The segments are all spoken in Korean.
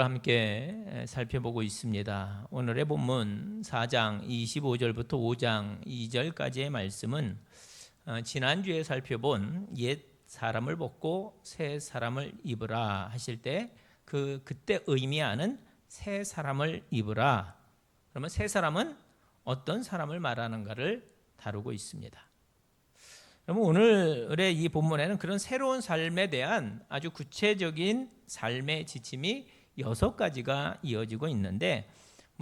함께 살펴보고 있습니다. 오늘의 본문 4장 25절부터 5장 2절까지의 말씀은 지난주에 살펴본 옛 사람을 벗고 새 사람을 입으라 하실 때 그때 의미하는 새 사람을 입으라. 그러면 새 사람은 어떤 사람을 말하는가를 다루고 있습니다. 그러면 오늘의 이 본문에는 그런 새로운 삶에 대한 아주 구체적인 삶의 지침이 6가지가 이어지고 있는데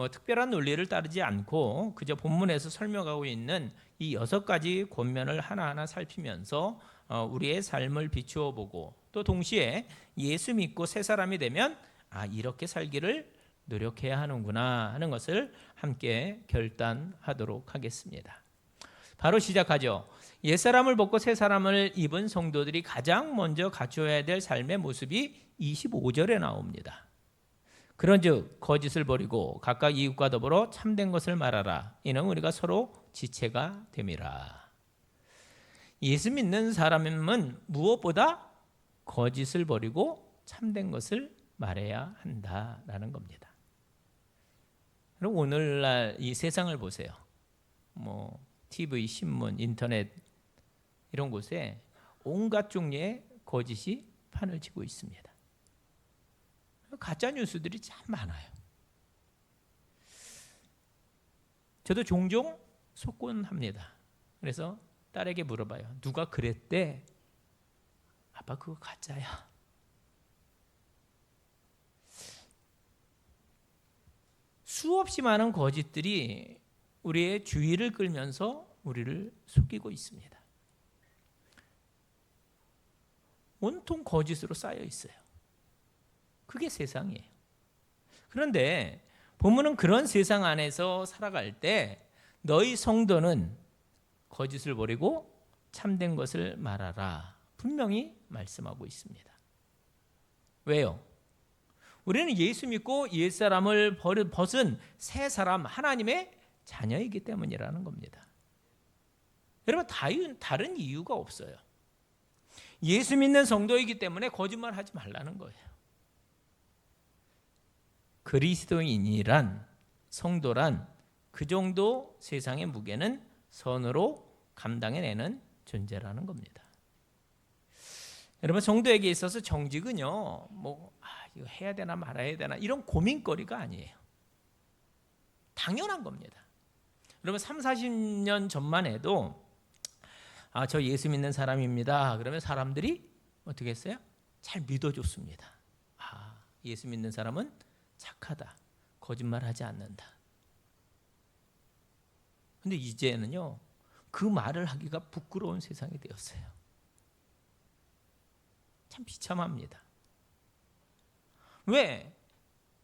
특별한 논리를 따르지 않고 그저 본문에서 설명하고 있는 이 6가지 권면을 하나하나 살피면서 우리의 삶을 비추어 보고 또 동시에 예수 믿고 새 사람이 되면 이렇게 살기를 노력해야 하는구나 하는 것을 함께 결단하도록 하겠습니다. 바로 시작하죠. 옛사람을 벗고 새 사람을 입은 성도들이 가장 먼저 갖춰야 될 삶의 모습이 25절에 나옵니다. 그런즉 거짓을 버리고 각각 이웃과 더불어 참된 것을 말하라. 이는 우리가 서로 지체가 됨이라. 예수 믿는 사람은 무엇보다 거짓을 버리고 참된 것을 말해야 한다라는 겁니다. 그럼 오늘날 이 세상을 보세요. TV, 신문, 인터넷 이런 곳에 온갖 종류의 거짓이 판을 치고 있습니다. 가짜 뉴스들이 참 많아요. 저도 종종 속곤합니다. 그래서 딸에게 물어봐요. 누가 그랬대? 아빠 그거 가짜야. 수없이 많은 거짓들이 우리의 주의를 끌면서 우리를 속이고 있습니다. 온통 거짓으로 쌓여 있어요. 그게 세상이에요. 그런데 본문은 그런 세상 안에서 살아갈 때 너희 성도는 거짓을 버리고 참된 것을 말하라. 분명히 말씀하고 있습니다. 왜요? 우리는 예수 믿고 옛사람을 벗은 새 사람 하나님의 자녀이기 때문이라는 겁니다. 여러분 다른 이유가 없어요. 예수 믿는 성도이기 때문에 거짓말하지 말라는 거예요. 그리스도인이란 성도란 그 정도 세상의 무게는 선으로 감당해내는 존재라는 겁니다. 여러분 성도에게 있어서 정직은요 이거 해야 되나 말아야 되나 이런 고민거리가 아니에요. 당연한 겁니다. 여러분 30-40년 전만 해도 저 예수 믿는 사람입니다. 그러면 사람들이 어떻게 했어요? 잘 믿어줬습니다. 예수 믿는 사람은 착하다. 거짓말하지 않는다. 근데 이제는요 그 말을 하기가 부끄러운 세상이 되었어요. 참 비참합니다. 왜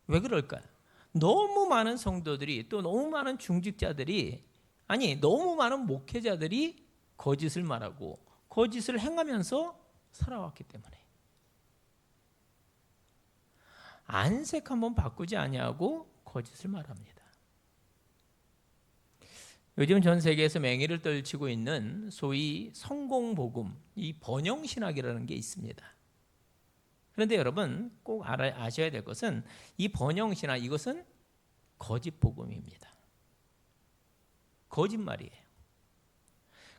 그럴까요? 너무 많은 성도들이 또 너무 많은 중직자들이 너무 많은 목회자들이 거짓을 말하고 거짓을 행하면서 살아왔기 때문에 안색 한번 바꾸지 아니하고 거짓을 말합니다. 요즘 전 세계에서 맹위를 떨치고 있는 소위 성공복음, 이 번영신학이라는 게 있습니다. 그런데 여러분 꼭 아셔야 될 것은 이 번영신학 이것은 거짓복음입니다. 거짓말이에요.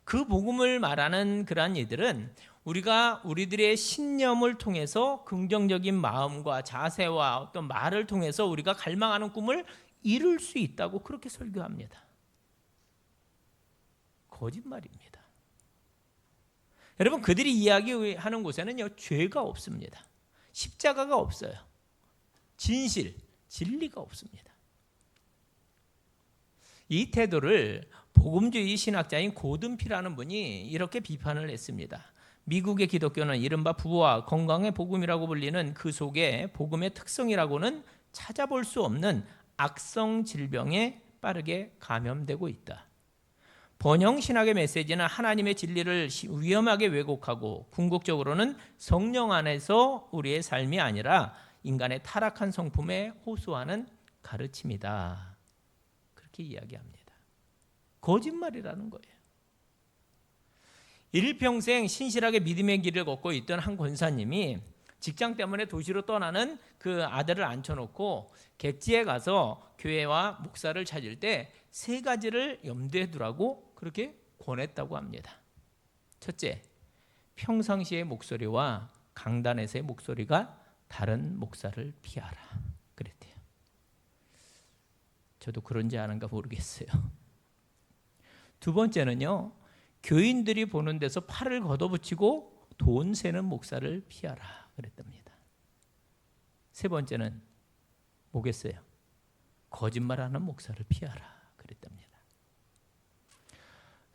그 복음을 말하는 그러한 이들은 우리들의 신념을 통해서 긍정적인 마음과 자세와 어떤 말을 통해서 우리가 갈망하는 꿈을 이룰 수 있다고 그렇게 설교합니다. 거짓말입니다. 여러분 그들이 이야기하는 곳에는요 죄가 없습니다. 십자가가 없어요. 진리가 없습니다. 이 태도를 복음주의 신학자인 고든피라는 분이 이렇게 비판을 했습니다. 미국의 기독교는 이른바 부와 건강의 복음이라고 불리는 그 속에 복음의 특성이라고는 찾아볼 수 없는 악성 질병에 빠르게 감염되고 있다. 번영신학의 메시지는 하나님의 진리를 위험하게 왜곡하고 궁극적으로는 성령 안에서 우리의 삶이 아니라 인간의 타락한 성품에 호소하는 가르침이다. 그렇게 이야기합니다. 거짓말이라는 거예요. 일평생 신실하게 믿음의 길을 걷고 있던 한 권사님이 직장 때문에 도시로 떠나는 그 아들을 앉혀놓고 객지에 가서 교회와 목사를 찾을 때 세 가지를 염두에 두라고 그렇게 권했다고 합니다. 첫째, 평상시의 목소리와 강단에서의 목소리가 다른 목사를 피하라 그랬대요. 저도 그런지 아는가 모르겠어요. 두 번째는요, 교인들이 보는 데서 팔을 걷어붙이고 돈 세는 목사를 피하라 그랬답니다. 세 번째는 뭐겠어요? 거짓말하는 목사를 피하라 그랬답니다.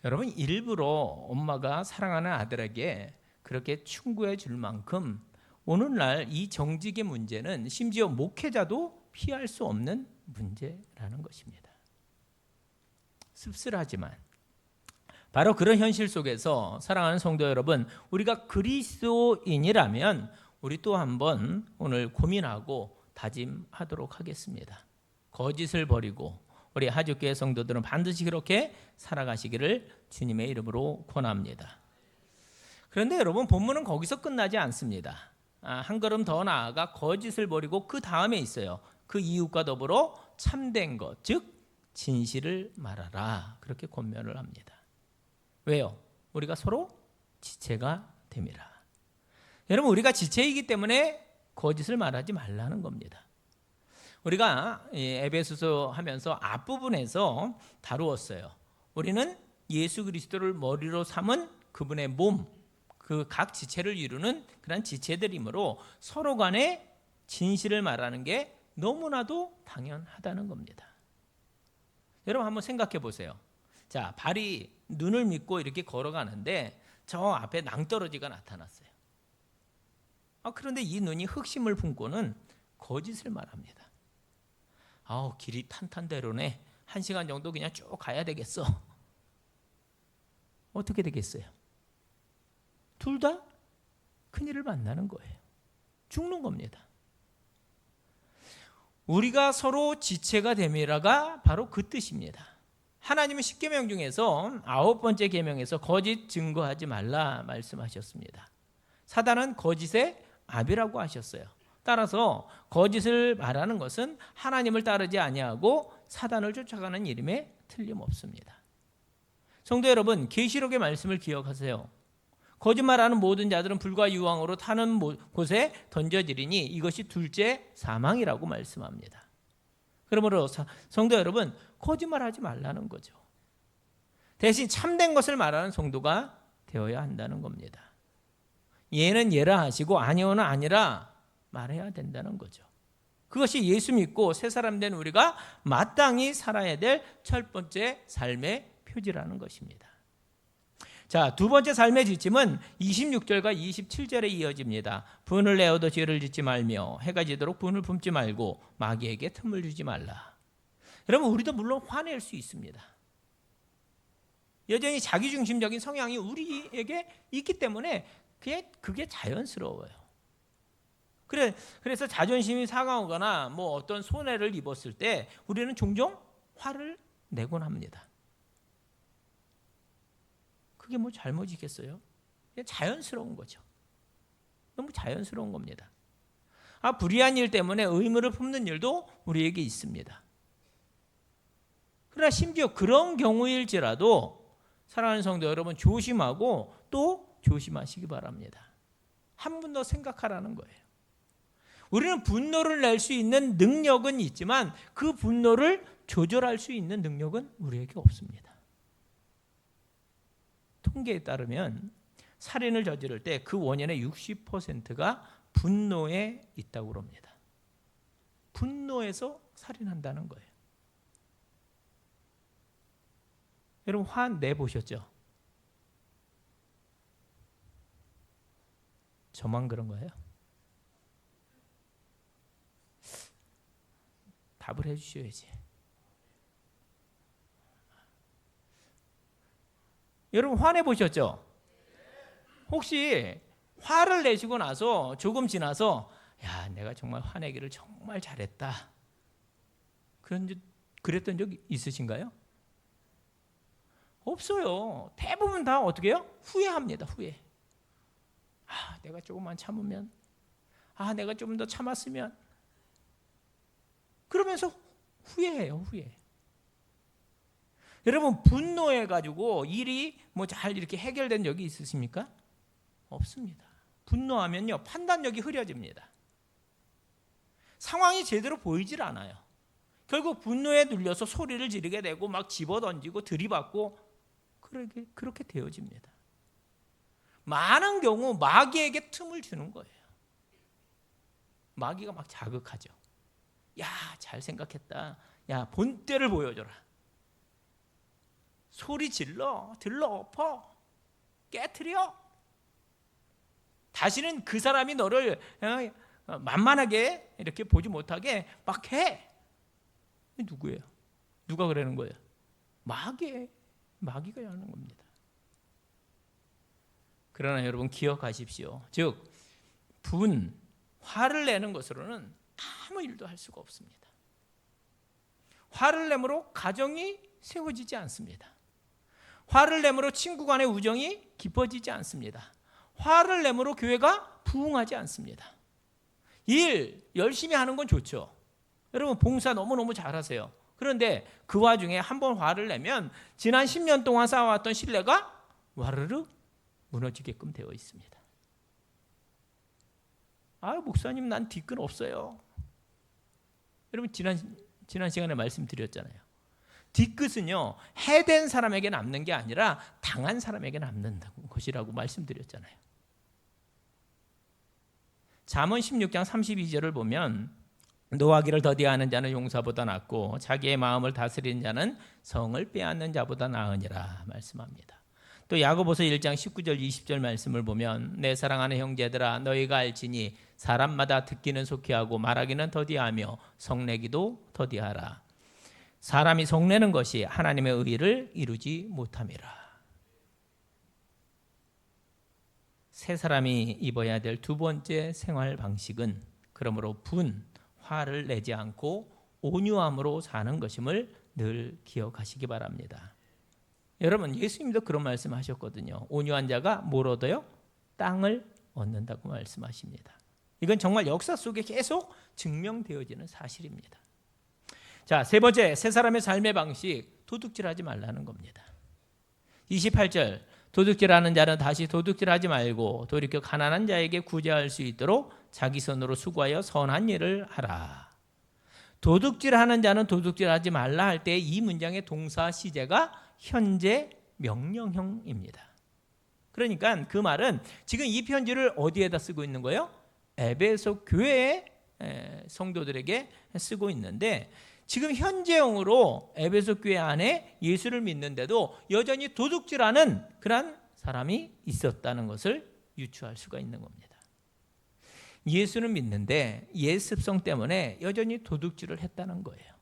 여러분, 일부러 엄마가 사랑하는 아들에게 그렇게 충고해 줄 만큼 오늘날 이 정직의 문제는 심지어 목회자도 피할 수 없는 문제라는 것입니다. 씁쓸하지만 바로 그런 현실 속에서 사랑하는 성도 여러분, 우리가 그리스도인이라면 우리 또 한번 오늘 고민하고 다짐하도록 하겠습니다. 거짓을 버리고 우리 하주교회 성도들은 반드시 그렇게 살아가시기를 주님의 이름으로 권합니다. 그런데 여러분, 본문은 거기서 끝나지 않습니다. 한 걸음 더 나아가 거짓을 버리고 그 다음에 있어요. 그 이웃과 더불어 참된 것, 즉 진실을 말하라, 그렇게 권면을 합니다. 왜요? 우리가 서로 지체가 됨이라. 여러분, 우리가 지체이기 때문에 거짓을 말하지 말라는 겁니다. 우리가 에베소서 하면서 앞부분에서 다루었어요. 우리는 예수 그리스도를 머리로 삼은 그분의 몸, 그 각 지체를 이루는 그런 지체들이므로 서로 간에 진실을 말하는 게 너무나도 당연하다는 겁니다. 여러분, 한번 생각해 보세요. 자, 발이 눈을 믿고 이렇게 걸어가는데 저 앞에 낭떠러지가 나타났어요. 그런데 이 눈이 흑심을 품고는 거짓을 말합니다. 길이 탄탄대로네. 1시간 정도 그냥 쭉 가야 되겠어. 어떻게 되겠어요? 둘 다 큰일을 만나는 거예요. 죽는 겁니다. 우리가 서로 지체가 됨이라가 바로 그 뜻입니다. 하나님은 10계명 중에서 9번째 계명에서 거짓 증거하지 말라 말씀하셨습니다. 사단은 거짓의 아비라고 하셨어요. 따라서 거짓을 말하는 것은 하나님을 따르지 아니하고 사단을 쫓아가는 일임에 틀림없습니다. 성도 여러분, 계시록의 말씀을 기억하세요. 거짓말하는 모든 자들은 불과 유황으로 타는 곳에 던져지리니 이것이 둘째 사망이라고 말씀합니다. 그러므로 성도 여러분, 거짓말하지 말라는 거죠. 대신 참된 것을 말하는 성도가 되어야 한다는 겁니다. 예는 예라 하시고 아니오는 아니라 말해야 된다는 거죠. 그것이 예수 믿고 새 사람 된 우리가 마땅히 살아야 될 첫 번째 삶의 표지라는 것입니다. 자, 두 번째 삶의 지침은 26절과 27절에 이어집니다. 분을 내어도 죄를 짓지 말며 해가 지도록 분을 품지 말고 마귀에게 틈을 주지 말라. 여러분, 우리도 물론 화낼 수 있습니다. 여전히 자기중심적인 성향이 우리에게 있기 때문에 그게 자연스러워요. 그래서 자존심이 상하거나 뭐 어떤 손해를 입었을 때 우리는 종종 화를 내곤 합니다. 그게 뭐 잘못이겠어요? 자연스러운 거죠. 너무 자연스러운 겁니다. 불의한 일 때문에 의무를 품는 일도 우리에게 있습니다. 그러나 심지어 그런 경우일지라도 사랑하는 성도 여러분, 조심하고 또 조심하시기 바랍니다. 한 번 더 생각하라는 거예요. 우리는 분노를 낼 수 있는 능력은 있지만 그 분노를 조절할 수 있는 능력은 우리에게 없습니다. 통계에 따르면 살인을 저지를 때 그 원인의 60%가 분노에 있다고 합니다. 분노에서 살인한다는 거예요. 여러분, 화 내보셨죠? 저만 그런 거예요? 답을 해주셔야지. 여러분, 화내보셨죠? 혹시 화를 내시고 나서 조금 지나서 야, 내가 정말 화내기를 정말 잘했다, 그랬던 적 있으신가요? 없어요. 대부분 다 어떻게 해요? 후회합니다. 후회. 내가 조금만 참으면, 내가 좀 더 참았으면. 그러면서 후회해요, 후회. 여러분, 분노해가지고 일이 잘 이렇게 해결된 적이 있으십니까? 없습니다. 분노하면요, 판단력이 흐려집니다. 상황이 제대로 보이질 않아요. 결국 분노에 눌려서 소리를 지르게 되고 막 집어던지고 들이받고 그렇게 되어집니다. 많은 경우 마귀에게 틈을 주는 거예요. 마귀가 막 자극하죠. 야, 잘 생각했다. 야, 본때를 보여줘라. 소리 질러, 들러 엎어, 깨트려. 다시는 그 사람이 너를 만만하게 이렇게 보지 못하게 막 해. 누구예요? 누가 그러는 거예요? 마귀가 하는 겁니다. 그러나 여러분 기억하십시오. 즉 화를 내는 것으로는 아무 일도 할 수가 없습니다. 화를 내므로 가정이 세워지지 않습니다. 화를 내므로 친구 간의 우정이 깊어지지 않습니다. 화를 내므로 교회가 부흥하지 않습니다. 일 열심히 하는 건 좋죠. 여러분 봉사 너무너무 잘하세요. 그런데 그 와중에 한번 화를 내면 지난 10년 동안 쌓아왔던 신뢰가 와르르 무너지게끔 되어 있습니다. 목사님 난 뒤끝 없어요. 여러분 지난 시간에 말씀드렸잖아요. 뒤끝은요, 해된 사람에게 남는 게 아니라 당한 사람에게 남는 것이라고 말씀드렸잖아요. 잠언 16장 32절을 보면 노하기를 더디하는 자는 용사보다 낫고 자기의 마음을 다스리는 자는 성을 빼앗는 자보다 나으니라 말씀합니다. 또 야고보서 1장 19절 20절 말씀을 보면 내 사랑하는 형제들아 너희가 알지니 사람마다 듣기는 속히 하고 말하기는 더디하며 성내기도 더디하라. 사람이 성내는 것이 하나님의 의를 이루지 못함이라. 세 사람이 입어야 될 두 번째 생활 방식은 그러므로 화를 내지 않고 온유함으로 사는 것임을 늘 기억하시기 바랍니다. 여러분 예수님도 그런 말씀하셨거든요. 온유한 자가 뭘 얻어요? 땅을 얻는다고 말씀하십니다. 이건 정말 역사 속에 계속 증명되어지는 사실입니다. 자, 세 번째 세 사람의 삶의 방식, 도둑질하지 말라는 겁니다. 28절 도둑질하는 자는 다시 도둑질하지 말고 돌이켜 가난한 자에게 구제할 수 있도록 자기 손으로 수고하여 선한 일을 하라. 도둑질하는 자는 도둑질하지 말라 할 때 이 문장의 동사 시제가 현재 명령형입니다. 그러니까 그 말은 지금 이 편지를 어디에다 쓰고 있는 거예요? 에베소 교회의 성도들에게 쓰고 있는데 지금 현재형으로 에베소 교회 안에 예수를 믿는데도 여전히 도둑질하는 그런 사람이 있었다는 것을 유추할 수가 있는 겁니다. 예수는 믿는데 옛 습성 때문에 여전히 도둑질을 했다는 거예요.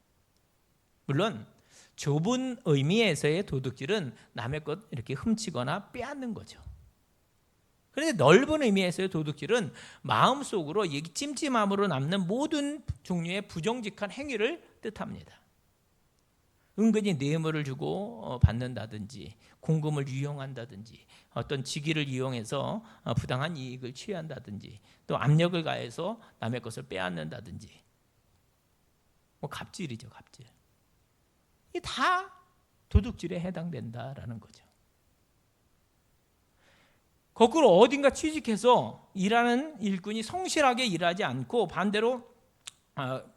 물론 좁은 의미에서의 도둑질은 남의 것 이렇게 훔치거나 빼앗는 거죠. 그런데 넓은 의미에서의 도둑질은 마음속으로 찜찜함으로 남는 모든 종류의 부정직한 행위를 뜻합니다. 은근히 뇌물을 주고 받는다든지 공금을 유용한다든지 어떤 직위를 이용해서 부당한 이익을 취한다든지 또 압력을 가해서 남의 것을 빼앗는다든지 갑질이죠, 갑질. 이게 다 도둑질에 해당된다라는 거죠. 거꾸로 어딘가 취직해서 일하는 일꾼이 성실하게 일하지 않고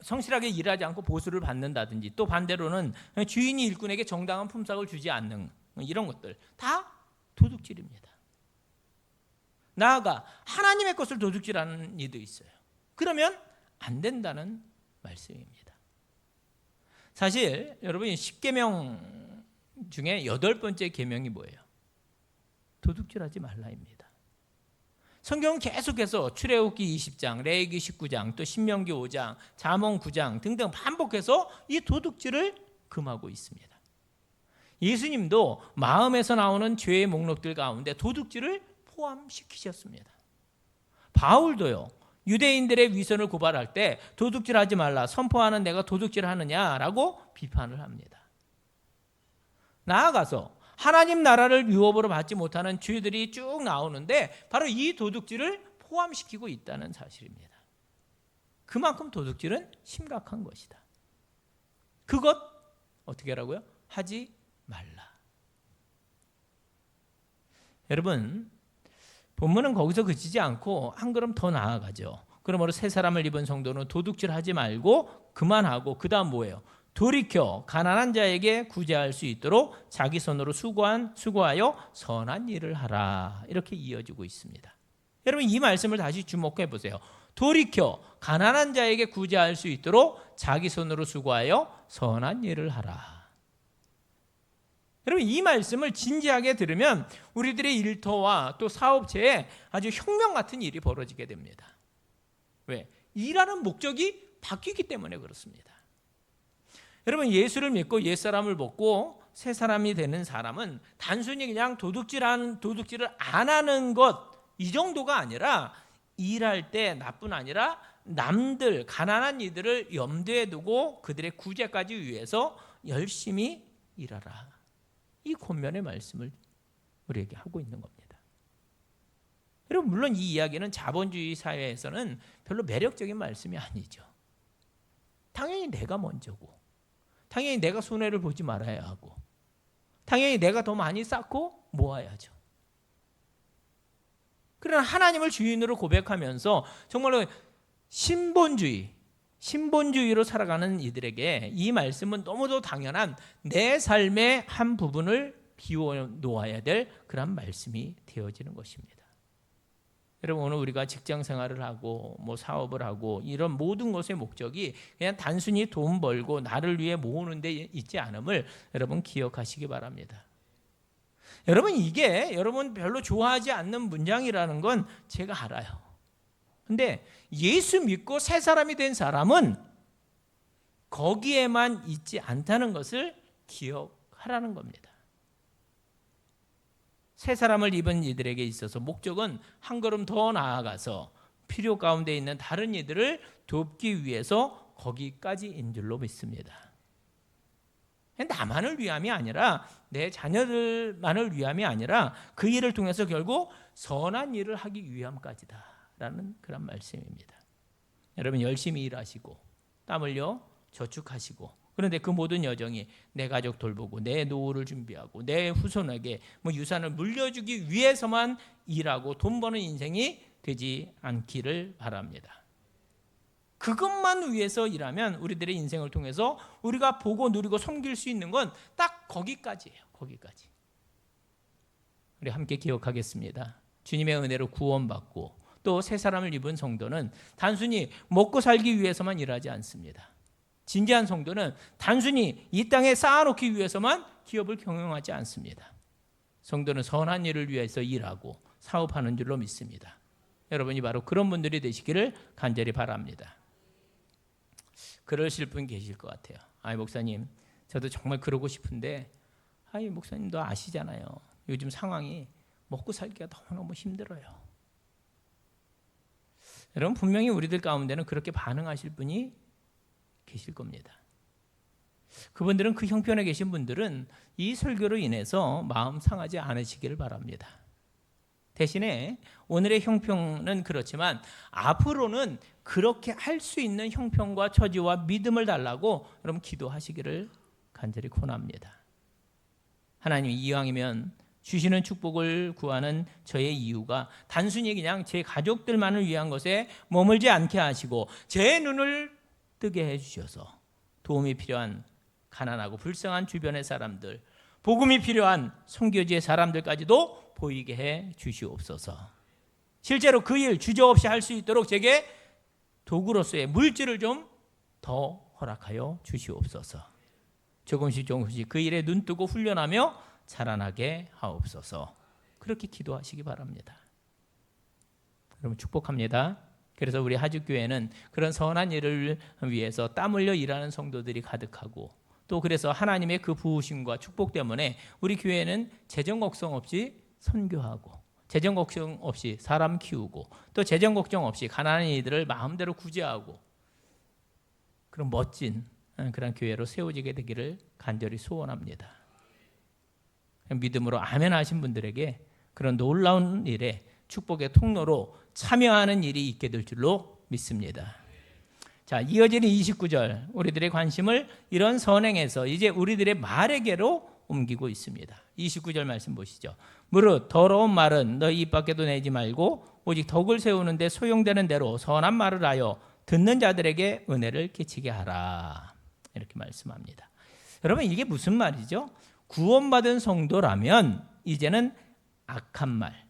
성실하게 일하지 않고 보수를 받는다든지 또 반대로는 주인이 일꾼에게 정당한 품삯을 주지 않는 이런 것들 다 도둑질입니다. 나아가 하나님의 것을 도둑질하는 이도 있어요. 그러면 안 된다는 말씀입니다. 사실 여러분 10계명 중에 8번째 계명이 뭐예요? 도둑질하지 말라입니다. 성경은 계속해서 출애굽기 20장, 레위기 19장, 또 신명기 5장, 잠언 9장 등등 반복해서 이 도둑질을 금하고 있습니다. 예수님도 마음에서 나오는 죄의 목록들 가운데 도둑질을 포함시키셨습니다. 바울도요. 유대인들의 위선을 고발할 때 도둑질하지 말라 선포하는 내가 도둑질하느냐라고 비판을 합니다. 나아가서 하나님 나라를 유업으로 받지 못하는 죄들이 쭉 나오는데 바로 이 도둑질을 포함시키고 있다는 사실입니다. 그만큼 도둑질은 심각한 것이다. 그것 어떻게 하라고요? 하지 말라. 여러분, 본문은 거기서 그치지 않고 한 걸음 더 나아가죠. 그러므로 새 사람을 입은 성도는 도둑질 하지 말고 그만하고 그 다음 뭐예요? 돌이켜 가난한 자에게 구제할 수 있도록 자기 손으로 수고하여 선한 일을 하라. 이렇게 이어지고 있습니다. 여러분, 이 말씀을 다시 주목해 보세요. 돌이켜 가난한 자에게 구제할 수 있도록 자기 손으로 수고하여 선한 일을 하라. 여러분, 이 말씀을 진지하게 들으면 우리들의 일터와 또 사업체에 아주 혁명 같은 일이 벌어지게 됩니다. 왜? 일하는 목적이 바뀌기 때문에 그렇습니다. 여러분, 예수를 믿고 옛사람을 벗고 새 사람이 되는 사람은 단순히 그냥 도둑질을 안 하는 것, 이 정도가 아니라 일할 때 나뿐 아니라 남들, 가난한 이들을 염두에 두고 그들의 구제까지 위해서 열심히 일하라. 이 권면의 말씀을 우리에게 하고 있는 겁니다. 여러분, 물론 이 이야기는 자본주의 사회에서는 별로 매력적인 말씀이 아니죠. 당연히 내가 먼저고, 당연히 내가 손해를 보지 말아야 하고, 당연히 내가 더 많이 쌓고 모아야죠. 그러나 하나님을 주인으로 고백하면서 정말로 신본주의로 살아가는 이들에게 이 말씀은 너무도 당연한 내 삶의 한 부분을 비워놓아야 될 그런 말씀이 되어지는 것입니다. 여러분, 오늘 우리가 직장 생활을 하고 사업을 하고 이런 모든 것의 목적이 그냥 단순히 돈 벌고 나를 위해 모으는 데 있지 않음을 여러분 기억하시기 바랍니다. 여러분, 이게 여러분 별로 좋아하지 않는 문장이라는 건 제가 알아요. 근데 예수 믿고 새 사람이 된 사람은 거기에만 있지 않다는 것을 기억하라는 겁니다. 새 사람을 입은 이들에게 있어서 목적은 한 걸음 더 나아가서 필요 가운데 있는 다른 이들을 돕기 위해서 거기까지인 줄로 믿습니다. 나만을 위함이 아니라 내 자녀들만을 위함이 아니라 그 일을 통해서 결국 선한 일을 하기 위함까지다라는 그런 말씀입니다. 여러분, 열심히 일하시고 땀 흘려 저축하시고, 그런데 그 모든 여정이 내 가족 돌보고 내 노후를 준비하고 내 후손에게 유산을 물려주기 위해서만 일하고 돈 버는 인생이 되지 않기를 바랍니다. 그것만 위해서 일하면 우리들의 인생을 통해서 우리가 보고 누리고 섬길 수 있는 건 딱 거기까지예요. 거기까지. 우리 함께 기억하겠습니다. 주님의 은혜로 구원받고 또 새 사람을 입은 성도는 단순히 먹고 살기 위해서만 일하지 않습니다. 진지한 성도는 단순히 이 땅에 쌓아놓기 위해서만 기업을 경영하지 않습니다. 성도는 선한 일을 위해서 일하고 사업하는 줄로 믿습니다. 여러분이 바로 그런 분들이 되시기를 간절히 바랍니다. 그러실 분 계실 것 같아요. 목사님, 저도 정말 그러고 싶은데 목사님도 아시잖아요. 요즘 상황이 먹고 살기가 너무너무 힘들어요. 여러분, 분명히 우리들 가운데는 그렇게 반응하실 분이 계실 겁니다. 그분들은, 그 형편에 계신 분들은 이 설교로 인해서 마음 상하지 않으시기를 바랍니다. 대신에 오늘의 형편은 그렇지만 앞으로는 그렇게 할 수 있는 형편과 처지와 믿음을 달라고 여러분 기도하시기를 간절히 권합니다. 하나님, 이왕이면 주시는 축복을 구하는 저의 이유가 단순히 그냥 제 가족들만을 위한 것에 머물지 않게 하시고 제 눈을 뜨게 해주셔서 도움이 필요한 가난하고 불쌍한 주변의 사람들, 복음이 필요한 선교지의 사람들까지도 보이게 해 주시옵소서. 실제로 그 일 주저없이 할 수 있도록 제게 도구로서의 물질을 좀 더 허락하여 주시옵소서. 조금씩 그 일에 눈뜨고 훈련하며 자라나게 하옵소서. 그렇게 기도하시기 바랍니다. 여러분, 축복합니다. 그래서 우리 하주교회는 그런 선한 일을 위해서 땀 흘려 일하는 성도들이 가득하고, 또 그래서 하나님의 그 부으심과 축복 때문에 우리 교회는 재정 걱정 없이 선교하고, 재정 걱정 없이 사람 키우고, 또 재정 걱정 없이 가난한 이들을 마음대로 구제하고, 그런 멋진 그런 교회로 세워지게 되기를 간절히 소원합니다. 믿음으로 아멘 하신 분들에게 그런 놀라운 일에 축복의 통로로 참여하는 일이 있게 될 줄로 믿습니다. 자, 이어지는 29절, 우리들의 관심을 이런 선행에서 이제 우리들의 말에게로 옮기고 있습니다. 29절 말씀 보시죠. 무릇 더러운 말은 너희 입 밖에도 내지 말고 오직 덕을 세우는데 소용되는 대로 선한 말을 하여 듣는 자들에게 은혜를 끼치게 하라. 이렇게 말씀합니다. 여러분, 이게 무슨 말이죠? 구원받은 성도라면 이제는 악한 말,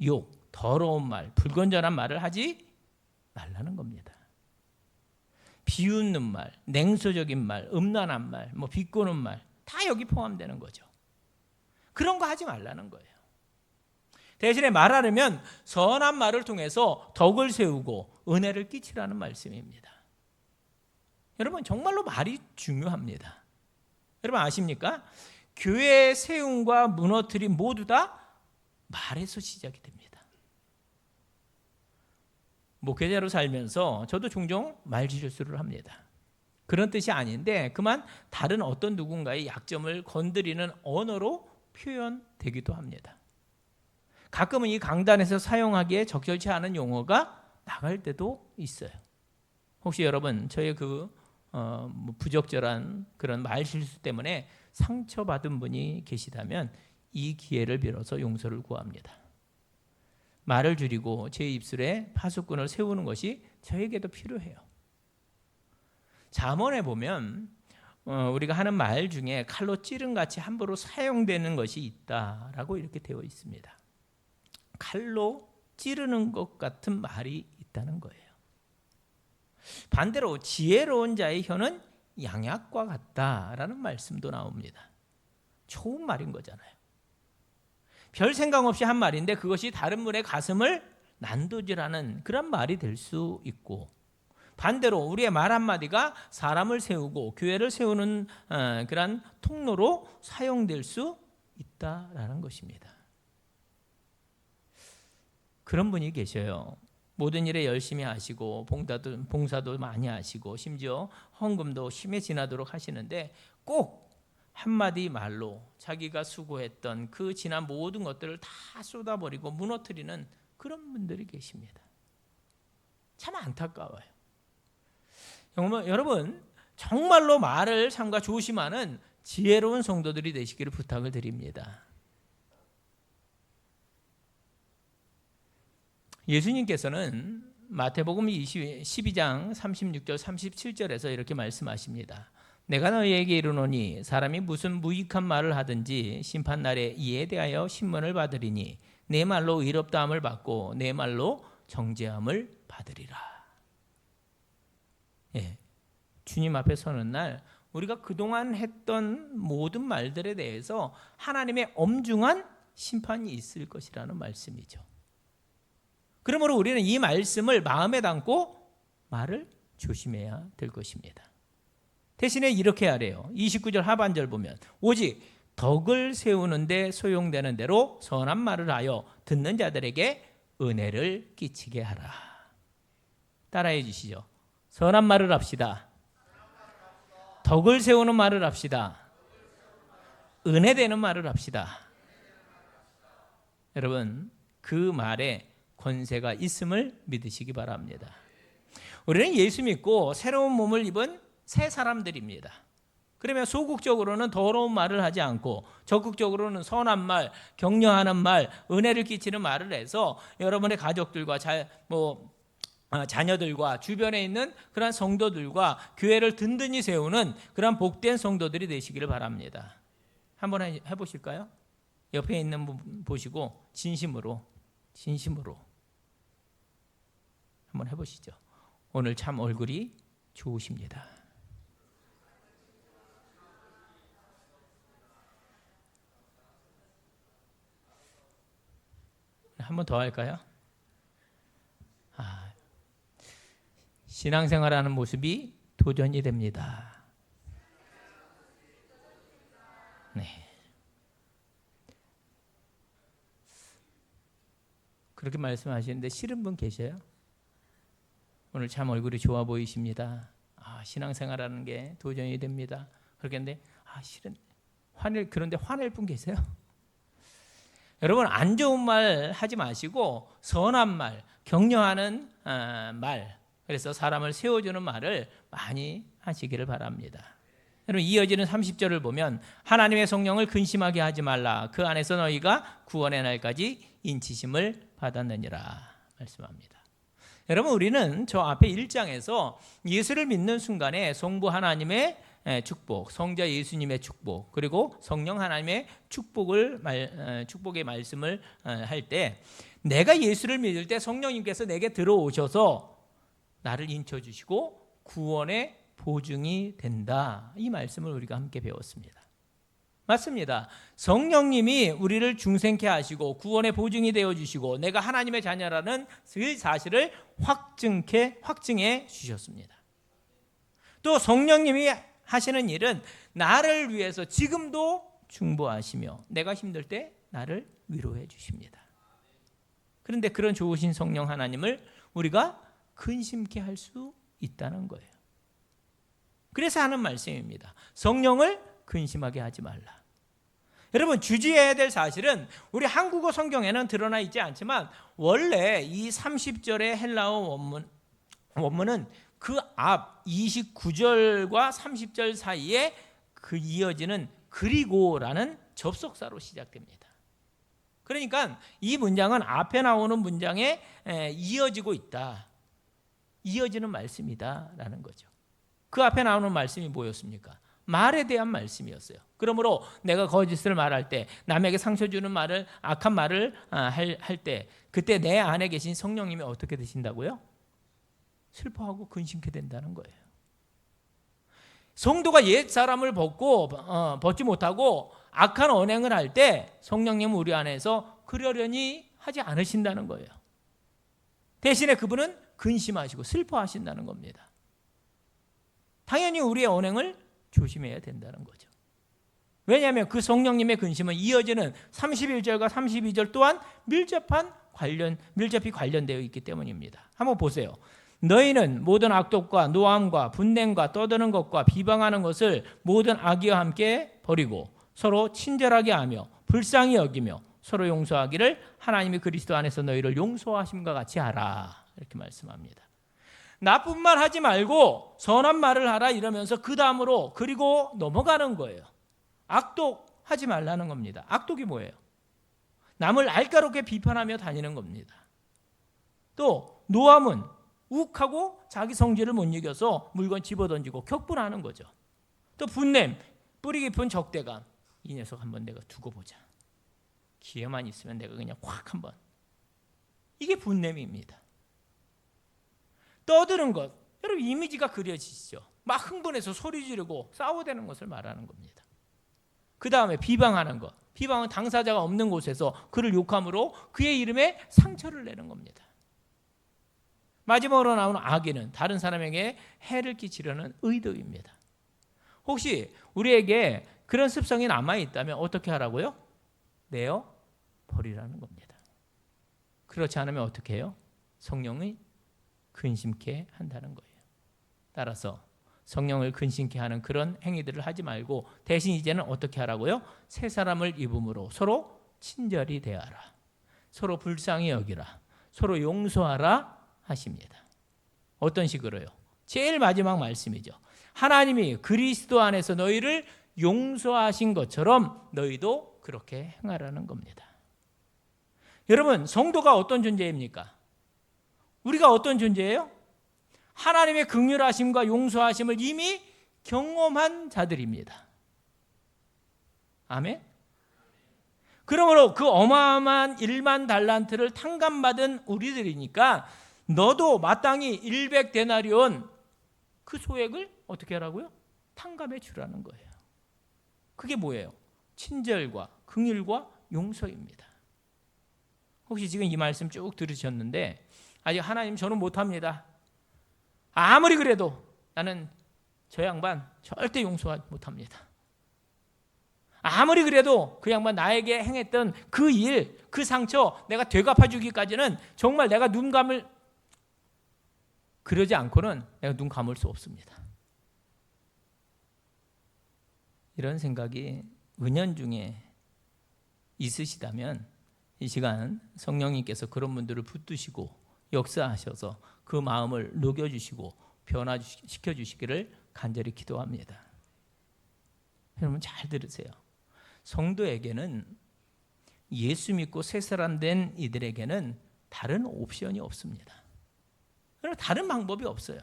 욕, 더러운 말, 불건전한 말을 하지 말라는 겁니다. 비웃는 말, 냉소적인 말, 음란한 말, 비꼬는 말, 다 여기 포함되는 거죠. 그런 거 하지 말라는 거예요. 대신에 말하려면 선한 말을 통해서 덕을 세우고 은혜를 끼치라는 말씀입니다. 여러분, 정말로 말이 중요합니다. 여러분 아십니까? 교회의 세움과 무너뜨림 모두 다 말에서 시작이 됩니다. 목회자로 살면서 저도 종종 말실수를 합니다. 그런 뜻이 아닌데 그만 다른 어떤 누군가의 약점을 건드리는 언어로 표현되기도 합니다. 가끔은 이 강단에서 사용하기에 적절치 않은 용어가 나갈 때도 있어요. 혹시 여러분 저의 부적절한 그런 말실수 때문에 상처받은 분이 계시다면 이 기회를 빌어서 용서를 구합니다. 말을 줄이고 제 입술에 파수꾼을 세우는 것이 저에게도 필요해요. 잠언에 보면 우리가 하는 말 중에 칼로 찌른같이 함부로 사용되는 것이 있다라고 이렇게 되어 있습니다. 칼로 찌르는 것 같은 말이 있다는 거예요. 반대로 지혜로운 자의 혀는 양약과 같다라는 말씀도 나옵니다. 좋은 말인 거잖아요. 별 생각 없이 한 말인데 그것이 다른 분의 가슴을 난도질하는 그런 말이 될 수 있고, 반대로 우리의 말 한마디가 사람을 세우고 교회를 세우는 그런 통로로 사용될 수 있다라는 것입니다. 그런 분이 계셔요. 모든 일에 열심히 하시고 봉사도 많이 하시고 심지어 헌금도 힘에 지나도록 하시는데 꼭 한마디 말로 자기가 수고했던 그 지난 모든 것들을 다 쏟아버리고 무너뜨리는 그런 분들이 계십니다. 참 안타까워요. 여러분 정말로 말을 삼가 조심하는 지혜로운 성도들이 되시기를 부탁을 드립니다. 예수님께서는 마태복음 12장 36절 37절에서 이렇게 말씀하십니다. 내가 너희에게 이르노니 사람이 무슨 무익한 말을 하든지 심판날에 이에 대하여 신문을 받으리니 내 말로 의롭다함을 받고 내 말로 정죄함을 받으리라. 예, 주님 앞에 서는 날 우리가 그동안 했던 모든 말들에 대해서 하나님의 엄중한 심판이 있을 것이라는 말씀이죠. 그러므로 우리는 이 말씀을 마음에 담고 말을 조심해야 될 것입니다. 대신에 이렇게 하래요. 29절 하반절 보면 오직 덕을 세우는데 소용되는 대로 선한 말을 하여 듣는 자들에게 은혜를 끼치게 하라. 따라해 주시죠. 선한 말을 합시다. 덕을 세우는 말을 합시다. 은혜 되는 말을 합시다. 여러분 그 말에 권세가 있음을 믿으시기 바랍니다. 우리는 예수 믿고 새로운 몸을 입은 새 사람들입니다. 그러면 소극적으로는 더러운 말을 하지 않고 적극적으로는 선한 말, 격려하는 말, 은혜를 끼치는 말을 해서 여러분의 가족들과 자녀들과 주변에 있는 그런 성도들과 교회를 든든히 세우는 그런 복된 성도들이 되시기를 바랍니다. 한번 해보실까요? 옆에 있는 분 보시고 진심으로 한번 해보시죠. 오늘 참 얼굴이 좋으십니다. 한번 더 할까요? 신앙생활하는 모습이 도전이 됩니다. 네. 그렇게 말씀하시는데 싫은 분 계셔요? 오늘 참 얼굴이 좋아 보이십니다. 신앙생활하는 게 도전이 됩니다. 그렇겠는데 싫은 그런데 화낼 분 계세요? 여러분 안 좋은 말 하지 마시고 선한 말, 격려하는 말, 그래서 사람을 세워주는 말을 많이 하시기를 바랍니다. 여러분, 이어지는 30절을 보면 하나님의 성령을 근심하게 하지 말라. 그 안에서 너희가 구원의 날까지 인치심을 받았느니라 말씀합니다. 여러분, 우리는 저 앞에 1장에서 예수를 믿는 순간에 성부 하나님의 축복, 성자 예수님의 축복, 그리고 성령 하나님의 축복의 말씀을 할 때, 내가 예수를 믿을 때 성령님께서 내게 들어오셔서 나를 인쳐주시고 구원의 보증이 된다, 이 말씀을 우리가 함께 배웠습니다. 맞습니다. 성령님이 우리를 중생케 하시고 구원의 보증이 되어주시고 내가 하나님의 자녀라는 그 사실을 확증해 주셨습니다. 또 성령님이 하시는 일은 나를 위해서 지금도 중보하시며 내가 힘들 때 나를 위로해 주십니다. 그런데 그런 좋으신 성령 하나님을 우리가 근심케 할 수 있다는 거예요. 그래서 하는 말씀입니다. 성령을 근심하게 하지 말라. 여러분, 주의해야 될 사실은 우리 한국어 성경에는 드러나 있지 않지만 원래 이 30절의 헬라어 원문은 그 앞 29절과 30절 사이에 그 이어지는 그리고라는 접속사로 시작됩니다. 그러니까 이 문장은 앞에 나오는 문장에 이어지고 있다, 이어지는 말씀이다라는 거죠. 그 앞에 나오는 말씀이 뭐였습니까? 말에 대한 말씀이었어요. 그러므로 내가 거짓을 말할 때, 남에게 상처 주는 말을, 악한 말을 할 때, 그때 내 안에 계신 성령님이 어떻게 되신다고요? 슬퍼하고 근심케 된다는 거예요. 성도가 옛 사람을 벗지 못하고 악한 언행을 할 때 성령님은 우리 안에서 그러려니 하지 않으신다는 거예요. 대신에 그분은 근심하시고 슬퍼하신다는 겁니다. 당연히 우리의 언행을 조심해야 된다는 거죠. 왜냐하면 그 성령님의 근심은 이어지는 31절과 32절 또한 밀접히 관련되어 있기 때문입니다. 한번 보세요. 너희는 모든 악독과 노함과 분냄과 떠드는 것과 비방하는 것을 모든 악의와 함께 버리고 서로 친절하게 하며 불쌍히 여기며 서로 용서하기를 하나님이 그리스도 안에서 너희를 용서하심과 같이 하라, 이렇게 말씀합니다. 나쁜 말 하지 말고 선한 말을 하라 이러면서 그 다음으로 그리고 넘어가는 거예요. 악독 하지 말라는 겁니다. 악독이 뭐예요? 남을 알까롭게 비판하며 다니는 겁니다. 또 노함은 욱하고 자기 성질을 못 이겨서 물건 집어던지고 격분하는 거죠. 또 분냄, 뿌리 깊은 적대감, 이 녀석 한번 내가 두고 보자, 기회만 있으면 내가 그냥 확 한번, 이게 분냄입니다. 떠드는 것, 여러분 이미지가 그려지시죠? 막 흥분해서 소리 지르고 싸워대는 것을 말하는 겁니다. 그 다음에 비방하는 것, 비방은 당사자가 없는 곳에서 그를 욕함으로 그의 이름에 상처를 내는 겁니다. 마지막으로 나오는 악의는 다른 사람에게 해를 끼치려는 의도입니다. 혹시 우리에게 그런 습성이 남아있다면 어떻게 하라고요? 내어 버리라는 겁니다. 그렇지 않으면 어떻게 해요? 성령이 근심케 한다는 거예요. 따라서 성령을 근심케 하는 그런 행위들을 하지 말고 대신 이제는 어떻게 하라고요? 새 사람을 입음으로 서로 친절히 대하라, 서로 불쌍히 여기라, 서로 용서하라 하십니다. 어떤 식으로요? 제일 마지막 말씀이죠. 하나님이 그리스도 안에서 너희를 용서하신 것처럼 너희도 그렇게 행하라는 겁니다. 여러분, 성도가 어떤 존재입니까? 우리가 어떤 존재예요? 하나님의 긍휼하심과 용서하심을 이미 경험한 자들입니다. 아멘? 그러므로 그 어마어마한 1만 달란트를 탕감받은 우리들이니까 너도 마땅히 100데나리온 그 소액을 어떻게 하라고요? 탕감해 주라는 거예요. 그게 뭐예요? 친절과 긍휼과 용서입니다. 혹시 지금 이 말씀 쭉 들으셨는데 아직 하나님 저는 못합니다, 아무리 그래도 나는 저 양반 절대 용서 못합니다, 아무리 그래도 그 양반 나에게 행했던 그 일, 그 상처 내가 되갚아주기까지는 정말 내가 눈 감을, 그러지 않고는 내가 눈 감을 수 없습니다. 이런 생각이 은연중에 있으시다면 이 시간 성령님께서 그런 분들을 붙드시고 역사하셔서 그 마음을 녹여주시고 변화시켜 주시기를 간절히 기도합니다. 여러분 잘 들으세요. 성도에게는 예수 믿고 새 사람 된 이들에게는 다른 옵션이 없습니다. 다른 방법이 없어요.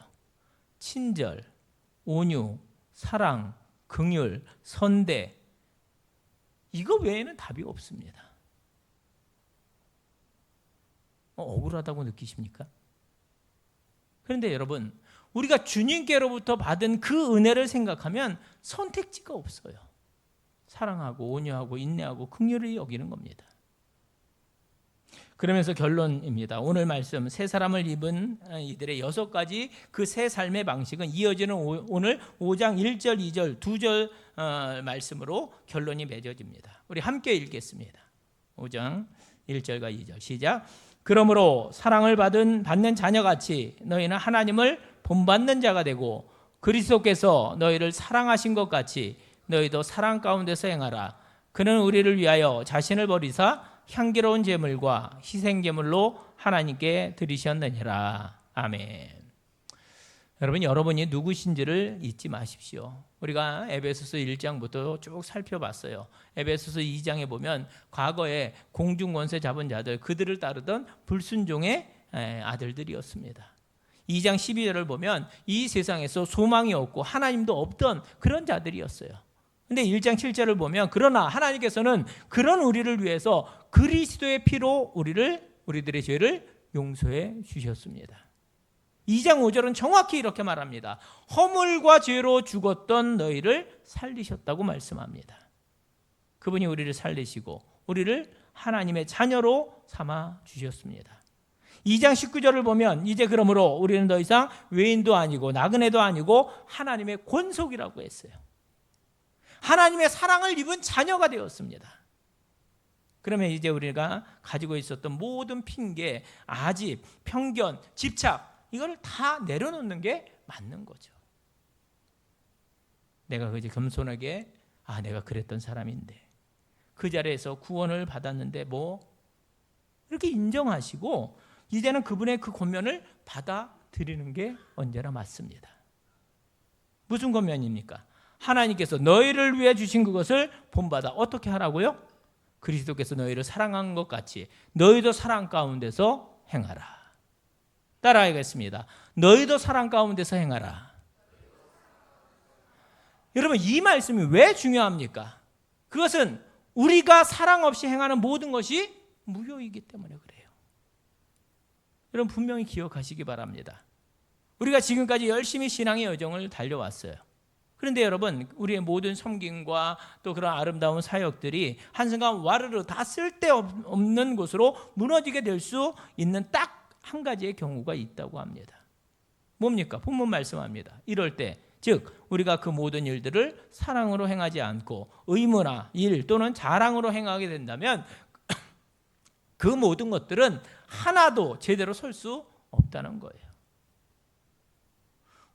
친절, 온유, 사랑, 긍휼, 선대, 이거 외에는 답이 없습니다. 억울하다고 느끼십니까? 그런데 여러분, 우리가 주님께로부터 받은 그 은혜를 생각하면 선택지가 없어요. 사랑하고 온유하고 인내하고 긍휼히 여기는 겁니다. 그러면서 결론입니다. 오늘 말씀 새 사람을 입은 이들의 6가지 그 새 삶의 방식은 이어지는 오늘 5장 1절 2절 2절 말씀으로 결론이 맺어집니다. 우리 함께 읽겠습니다. 5장 1절과 2절 시작. 그러므로 사랑을 받는 자녀같이 너희는 하나님을 본받는 자가 되고 그리스도께서 너희를 사랑하신 것 같이 너희도 사랑 가운데서 행하라. 그는 우리를 위하여 자신을 버리사 향기로운 제물과 희생 제물로 하나님께 드리셨느니라. 아멘. 여러분이 누구신지를 잊지 마십시오. 우리가 에베소서 1장부터 쭉 살펴봤어요. 에베소서 2장에 보면 과거에 공중 권세 잡은 자들, 그들을 따르던 불순종의 아들들이었습니다. 2장 12절을 보면 이 세상에서 소망이 없고 하나님도 없던 그런 자들이었어요. 근데 1장 7절을 보면 그러나 하나님께서는 그런 우리를 위해서 그리스도의 피로 우리들의 죄를 용서해 주셨습니다. 2장 5절은 정확히 이렇게 말합니다. 허물과 죄로 죽었던 너희를 살리셨다고 말씀합니다. 그분이 우리를 살리시고 우리를 하나님의 자녀로 삼아 주셨습니다. 2장 19절을 보면 이제 그러므로 우리는 더 이상 외인도 아니고 나그네도 아니고 하나님의 권속이라고 했어요. 하나님의 사랑을 입은 자녀가 되었습니다. 그러면 이제 우리가 가지고 있었던 모든 핑계, 아집, 편견, 집착, 이걸 다 내려놓는 게 맞는 거죠. 내가 그저 겸손하게 내가 그랬던 사람인데 그 자리에서 구원을 받았는데 이렇게 인정하시고 이제는 그분의 그 권면을 받아들이는 게 언제나 맞습니다. 무슨 권면입니까? 하나님께서 너희를 위해 주신 그것을 본받아 어떻게 하라고요? 그리스도께서 너희를 사랑한 것 같이 너희도 사랑 가운데서 행하라. 따라하겠습니다. 너희도 사랑 가운데서 행하라. 여러분 이 말씀이 왜 중요합니까? 그것은 우리가 사랑 없이 행하는 모든 것이 무효이기 때문에 그래요. 여러분 분명히 기억하시기 바랍니다. 우리가 지금까지 열심히 신앙의 여정을 달려왔어요. 그런데 여러분 우리의 모든 섬김과 또 그런 아름다운 사역들이 한순간 와르르 다 쓸데없는 곳으로 무너지게 될 수 있는 딱 한 가지의 경우가 있다고 합니다. 뭡니까? 본문 말씀합니다. 이럴 때 즉 우리가 그 모든 일들을 사랑으로 행하지 않고 의무나 일 또는 자랑으로 행하게 된다면 그 모든 것들은 하나도 제대로 설 수 없다는 거예요.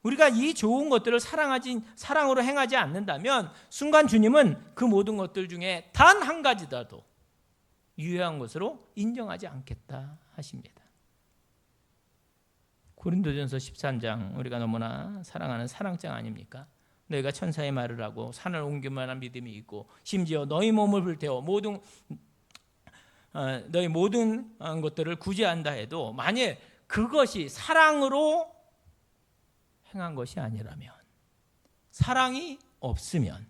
우리가 이 좋은 것들을 사랑으로 행하지 않는다면 순간 주님은 그 모든 것들 중에 단 한 가지라도 유효한 것으로 인정하지 않겠다 하십니다. 고린도전서 13장 우리가 너무나 사랑하는 사랑장 아닙니까? 너희가 천사의 말을 하고 산을 옮길 만한 믿음이 있고 심지어 너희 몸을 불태워 너희 모든 것들을 구제한다 해도 만일 그것이 사랑으로 행한 것이 아니라면 사랑이 없으면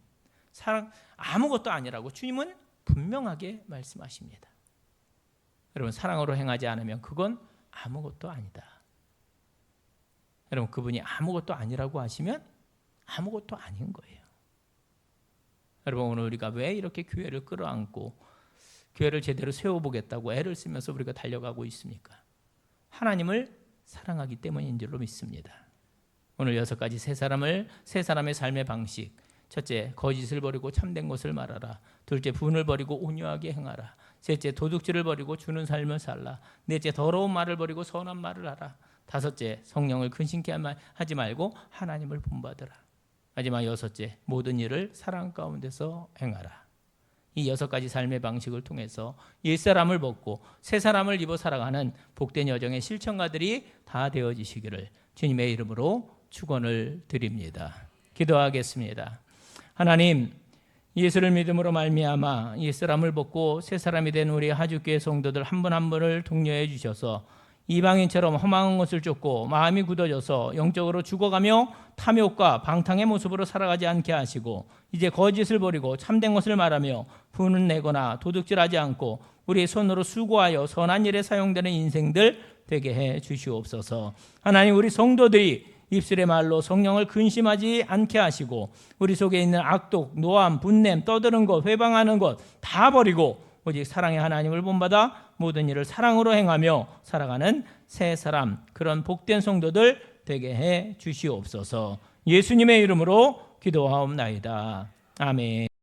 아무것도 아니라고 주님은 분명하게 말씀하십니다. 여러분 사랑으로 행하지 않으면 그건 아무것도 아니다. 여러분 그분이 아무것도 아니라고 하시면 아무것도 아닌 거예요. 여러분 오늘 우리가 왜 이렇게 교회를 끌어안고 교회를 제대로 세워보겠다고 애를 쓰면서 우리가 달려가고 있습니까? 하나님을 사랑하기 때문인 줄로 믿습니다. 오늘 6가지 새 사람의 삶의 방식. 첫째, 거짓을 버리고 참된 것을 말하라. 둘째, 분을 버리고 온유하게 행하라. 셋째, 도둑질을 버리고 주는 삶을 살라. 넷째, 더러운 말을 버리고 선한 말을 하라. 다섯째, 성령을 근심케 하지 말고 하나님을 본받으라. 마지막 6째, 모든 일을 사랑 가운데서 행하라. 이 6가지 삶의 방식을 통해서 옛사람을 벗고 새 사람을 입어 살아가는 복된 여정의 실천가들이 다 되어지시기를 주님의 이름으로 축원을 드립니다. 기도하겠습니다. 하나님, 예수를 믿음으로 말미암아 옛사람을 벗고 새 사람이 된 우리 하주교회 성도들 한 분 한 분을 독려해 주셔서 이방인처럼 허망한 것을 쫓고 마음이 굳어져서 영적으로 죽어가며 탐욕과 방탕의 모습으로 살아가지 않게 하시고 이제 거짓을 버리고 참된 것을 말하며 분을 내거나 도둑질하지 않고 우리의 손으로 수고하여 선한 일에 사용되는 인생들 되게 해 주시옵소서. 하나님, 우리 성도들이 입술의 말로 성령을 근심하지 않게 하시고 우리 속에 있는 악독, 노함, 분냄, 떠드는 것, 회방하는 것 다 버리고 오직 사랑의 하나님을 본받아 모든 일을 사랑으로 행하며 살아가는 새 사람, 그런 복된 성도들 되게 해 주시옵소서. 예수님의 이름으로 기도하옵나이다. 아멘.